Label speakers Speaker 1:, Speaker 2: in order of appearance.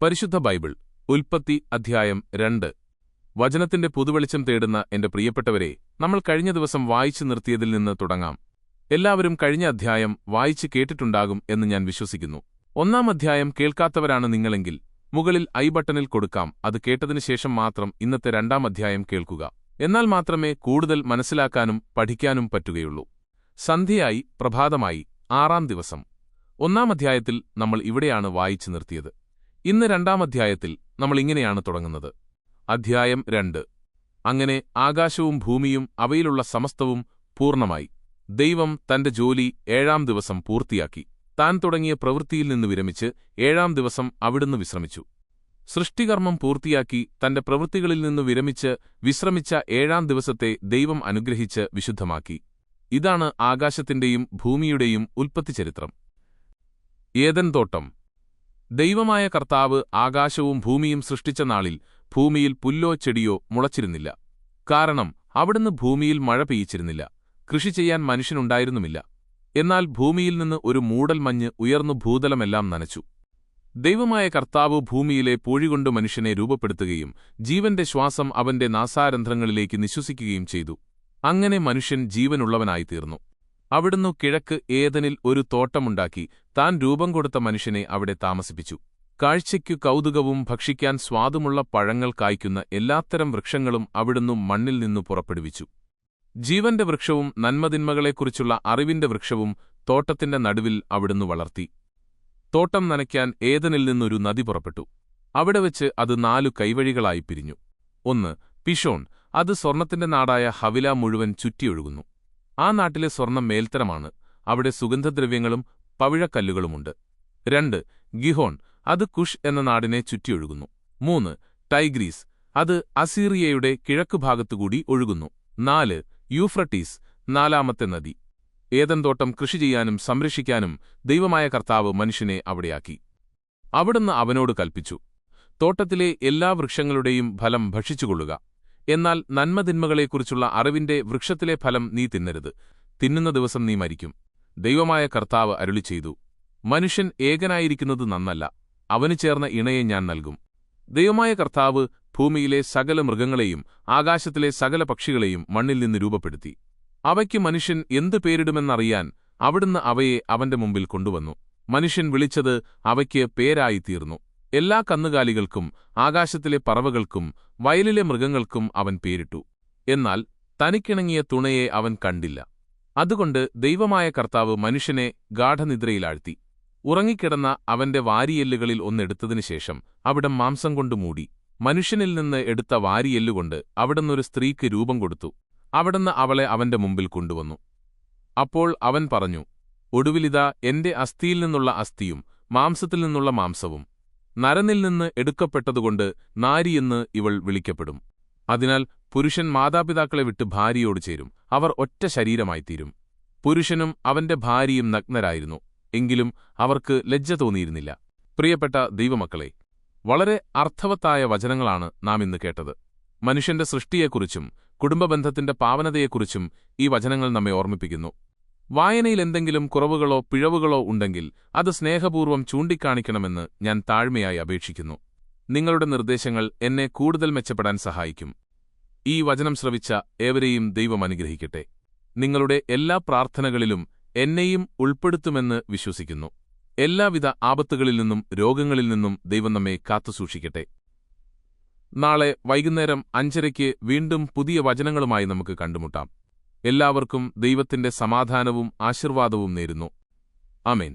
Speaker 1: പരിശുദ്ധ ബൈബിൾ ഉൽപ്പത്തി അധ്യായം 2. വചനത്തിന്റെ പുതുവെളിച്ചം തേടുന്ന എന്റെ പ്രിയപ്പെട്ടവരെ, നമ്മൾ കഴിഞ്ഞ ദിവസം വായിച്ചു നിർത്തിയതിൽ നിന്ന് തുടങ്ങാം. എല്ലാവരും കഴിഞ്ഞ അധ്യായം വായിച്ച് കേട്ടിട്ടുണ്ടാകും എന്ന് ഞാൻ വിശ്വസിക്കുന്നു. 1-ാം അധ്യായം കേൾക്കാത്തവരാണ് നിങ്ങളെങ്കിൽ മുകളിൽ ഐ ബട്ടണിൽ കൊടുക്കാം. അത് കേട്ടതിനു ശേഷം മാത്രം ഇന്നത്തെ 2-ാം അധ്യായം കേൾക്കുക. എന്നാൽ മാത്രമേ കൂടുതൽ മനസ്സിലാക്കാനും പഠിക്കാനും പറ്റുകയുള്ളൂ. സന്ധ്യയായി, പ്രഭാതമായി, 6-ാം ദിവസം. 1-ാം അധ്യായത്തിൽ നമ്മൾ ഇവിടെയാണ് വായിച്ചു നിർത്തിയത്. ഇന്ന് 2-ാം അധ്യായത്തിൽ നമ്മൾ ഇങ്ങനെയാണ് തുടങ്ങുന്നത്. അധ്യായം 2. അങ്ങനെ ആകാശവും ഭൂമിയും അവയിലുള്ള സമസ്തവും പൂർണ്ണമായി. ദൈവം തന്റെ ജോലി 7-ാം ദിവസം പൂർത്തിയാക്കി. താൻ തുടങ്ങിയ പ്രവൃത്തിയിൽ നിന്ന് വിരമിച്ച് 7-ാം ദിവസം അവിടുന്ന് വിശ്രമിച്ചു. സൃഷ്ടികർമ്മം പൂർത്തിയാക്കി തന്റെ പ്രവൃത്തികളിൽ നിന്ന് വിരമിച്ച് വിശ്രമിച്ച 7-ാം ദിവസത്തെ ദൈവം അനുഗ്രഹിച്ച് വിശുദ്ധമാക്കി. ഇതാണ് ആകാശത്തിന്റെയും ഭൂമിയുടെയും ഉൽപ്പത്തിച്ചരിത്രം. ഏദൻ തോട്ടം. ദൈവമായ കർത്താവ് ആകാശവും ഭൂമിയും സൃഷ്ടിച്ച നാളിൽ ഭൂമിയിൽ പുല്ലോ ചെടിയോ മുളച്ചിരുന്നില്ല. കാരണം അവിടുന്ന് ഭൂമിയിൽ മഴ പെയ്യിച്ചിരുന്നില്ല. കൃഷി ചെയ്യാൻ മനുഷ്യനുണ്ടായിരുന്നുമില്ല. എന്നാൽ ഭൂമിയിൽ നിന്ന് ഒരു മൂടൽ മഞ്ഞ് ഉയർന്നു ഭൂതലമെല്ലാം നനച്ചു. ദൈവമായ കർത്താവ് ഭൂമിയിലെ പൂഴികൊണ്ട് മനുഷ്യനെ രൂപപ്പെടുത്തുകയും ജീവന്റെ ശ്വാസം അവന്റെ നാസാരന്ധ്രങ്ങളിലേക്ക് നിശ്വസിക്കുകയും ചെയ്തു. അങ്ങനെ മനുഷ്യൻ ജീവനുള്ളവനായിത്തീർന്നു. അവിടുന്ന് കിഴക്ക് ഏദനിൽ ഒരു തോട്ടമുണ്ടാക്കി താൻ രൂപം കൊടുത്ത മനുഷ്യനെ അവിടെ താമസിപ്പിച്ചു. കാഴ്ചയ്ക്കു കൗതുകവും ഭക്ഷിക്കാൻ സ്വാദുമുള്ള പഴങ്ങൾ കായ്ക്കുന്ന എല്ലാത്തരം വൃക്ഷങ്ങളും അവിടുന്ന് മണ്ണിൽ നിന്നു പുറപ്പെടുവിച്ചു. ജീവന്റെ വൃക്ഷവും നന്മതിന്മകളെക്കുറിച്ചുള്ള അറിവിന്റെ വൃക്ഷവും തോട്ടത്തിന്റെ നടുവിൽ അവിടുന്ന് വളർത്തി. തോട്ടം നനയ്ക്കാൻ ഏദനിൽ നിന്നൊരു നദി പുറപ്പെട്ടു. അവിടെ വച്ച് അത് 4 കൈവഴികളായി പിരിഞ്ഞു. 1 പിഷോൺ. അത് സ്വർണത്തിന്റെ നാടായ ഹവില മുഴുവൻ ചുറ്റിയൊഴുകുന്നു. ആ നാട്ടിലെ സ്വർണം മേൽത്തരമാണ്. അവിടെ സുഗന്ധദ്രവ്യങ്ങളും പവിഴക്കല്ലുകളുമുണ്ട്. 2 ഗിഹോൺ. അത് കുഷ് എന്ന നാടിനെ ചുറ്റിയൊഴുകുന്നു. 3 ടൈഗ്രീസ്. അത് അസീറിയയുടെ കിഴക്കുഭാഗത്തുകൂടി ഒഴുകുന്നു. 4 യൂഫ്രട്ടീസ്, 4-ാമത്തെ നദി. ഏദൻ തോട്ടം കൃഷി ചെയ്യാനും സംരക്ഷിക്കാനും ദൈവമായ കർത്താവ് മനുഷ്യനെ അവിടെയാക്കി. അവിടുന്ന് അവനോട് കൽപ്പിച്ചു, തോട്ടത്തിലെ എല്ലാ വൃക്ഷങ്ങളുടെയും ഫലം ഭക്ഷിച്ചുകൊള്ളുക. എന്നാൽ നന്മതിന്മകളെക്കുറിച്ചുള്ള അറിവിന്റെ വൃക്ഷത്തിലെ ഫലം നീ തിന്നരുത്. തിന്നുന്ന ദിവസം നീ മരിക്കും. ദൈവമായ കർത്താവ് അരുളിച്ചെയ്തു, മനുഷ്യൻ ഏകനായിരിക്കുന്നത് നന്നല്ല. അവന് ചേർന്ന ഇണയെ ഞാൻ നൽകും. ദൈവമായ കർത്താവ് ഭൂമിയിലെ സകല മൃഗങ്ങളെയും ആകാശത്തിലെ സകല പക്ഷികളെയും മണ്ണിൽ നിന്ന് രൂപപ്പെടുത്തി. അവയ്ക്ക് മനുഷ്യൻ എന്തു പേരിടുമെന്നറിയാൻ അവിടുന്ന് അവയെ അവന്റെ മുമ്പിൽ കൊണ്ടുവന്നു. മനുഷ്യൻ വിളിച്ചത് അവയ്ക്ക് പേരായിത്തീർന്നു. എല്ലാ കന്നുകാലികൾക്കും ആകാശത്തിലെ പറവകൾക്കും വയലിലെ മൃഗങ്ങൾക്കും അവൻ പേരിട്ടു. എന്നാൽ തനിക്കിണങ്ങിയ തുണയെ അവൻ കണ്ടില്ല. അതുകൊണ്ട് ദൈവമായ കർത്താവ് മനുഷ്യനെ ഗാഢനിദ്രയിലാഴ്ത്തി. ഉറങ്ങിക്കിടന്ന അവന്റെ വാരിയെല്ലുകളിൽ ഒന്നെടുത്തതിനുശേഷം അവിടം മാംസം കൊണ്ട് മൂടി. മനുഷ്യനിൽ നിന്ന് എടുത്ത വാരിയെല്ലുകൊണ്ട് അവിടുന്നൊരു സ്ത്രീക്ക് രൂപം കൊടുത്തു. അവിടുന്ന് അവളെ അവന്റെ മുമ്പിൽ കൊണ്ടുവന്നു. അപ്പോൾ അവൻ പറഞ്ഞു, ഒടുവിലിതാ എന്റെ അസ്ഥിയിൽ നിന്നുള്ള അസ്ഥിയും മാംസത്തിൽ നിന്നുള്ള മാംസവും. നരനിൽ നിന്ന് എടുക്കപ്പെട്ടതുകൊണ്ട് നാരിയെന്ന് ഇവൾ വിളിക്കപ്പെടും. അതിനാൽ പുരുഷൻ മാതാപിതാക്കളെ വിട്ട് ഭാര്യയോട് ചേരും. അവർ ഒറ്റ ശരീരമായിത്തീരും. പുരുഷനും അവന്റെ ഭാര്യയും നഗ്നരായിരുന്നു. എങ്കിലും അവർക്ക് ലജ്ജ തോന്നിയിരുന്നില്ല. പ്രിയപ്പെട്ട ദൈവമക്കളെ, വളരെ അർത്ഥവത്തായ വചനങ്ങളാണ് നാം ഇന്ന് കേട്ടത്. മനുഷ്യന്റെ സൃഷ്ടിയെക്കുറിച്ചും കുടുംബബന്ധത്തിന്റെ പാവനതയെക്കുറിച്ചും ഈ വചനങ്ങൾ നമ്മെ ഓർമ്മിപ്പിക്കുന്നു. വായനയിൽ എന്തെങ്കിലും കുറവുകളോ പിഴവുകളോ ഉണ്ടെങ്കിൽ അത് സ്നേഹപൂർവ്വം ചൂണ്ടിക്കാണിക്കണമെന്ന് ഞാൻ താഴ്മയായി അപേക്ഷിക്കുന്നു. നിങ്ങളുടെ നിർദ്ദേശങ്ങൾ എന്നെ കൂടുതൽ മെച്ചപ്പെടാൻ സഹായിക്കും. ഈ വചനം ശ്രവിച്ച ഏവരെയും ദൈവം അനുഗ്രഹിക്കട്ടെ. നിങ്ങളുടെ എല്ലാ പ്രാർത്ഥനകളിലും എന്നെയും ഉൾപ്പെടുത്തുമെന്ന് വിശ്വസിക്കുന്നു. എല്ലാവിധ ആപത്തുകളിൽ നിന്നും രോഗങ്ങളിൽ നിന്നും ദൈവം നമ്മെ കാത്തുസൂക്ഷിക്കട്ടെ. നാളെ വൈകുന്നേരം 5:30 വീണ്ടും പുതിയ വചനങ്ങളുമായി നമുക്ക് കണ്ടുമുട്ടാം. എല്ലാവർക്കും ദൈവത്തിന്റെ സമാധാനവും ആശീർവാദവും നേരുന്നു. ആമേൻ.